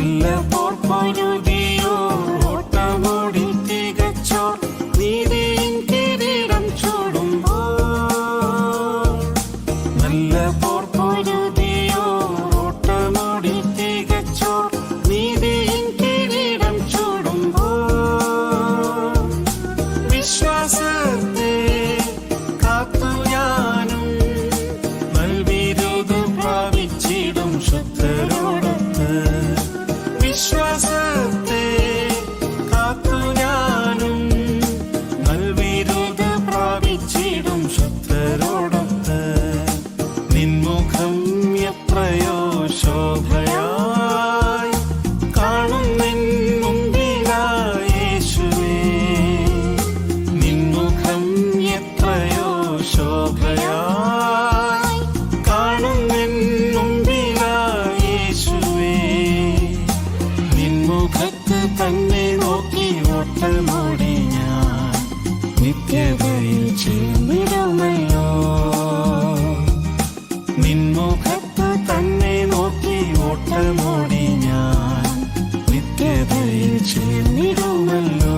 നല്ല പോർപ്പൊരുതിയോ ഓട്ടമോടി തികച്ചോർ നീതിയിൻ കിരീടം ചൂടുമ്പോൾ നല്ല പോർപ്പൊരുതിയോ ഓട്ടമോടി തികച്ചോർ നീതിയിൻ കിരീടം ചൂടുമ്പോൾ വിശ്വാസത്തെ കാത്തു ഞാനും നൽവിരുത് പ്രാപിച്ചിടും ശുദ്ധരോടൊത്ത് വിശ്വാസത്തെ കാത്തു ഞാനും നൽവിരുത് പ്രാപിച്ചിടും ശുദ്ധരോടൊത്ത് നിൻമുഖം എത്രയോ ശോഭയായി കാണുന്നെൻ മുമ്പിലായി യേശുവേ നിൻമുഖം എത്രയോ ശോഭയായി കാണുന്നെൻ മുമ്പിലായി യേശുവേ നിൻമുഖത്ത് തന്നെ നോക്കി ഓട്ടമോടി ഞാൻ നിത്യതയിൽ ചേർന്നിടുമല്ലോ നിൻമുഖത്ത് തന്നെ നോക്കി ഓട്ടമോടി ഞാൻ നിത്യതയിൽ ചേർന്നിടുമല്ലോ.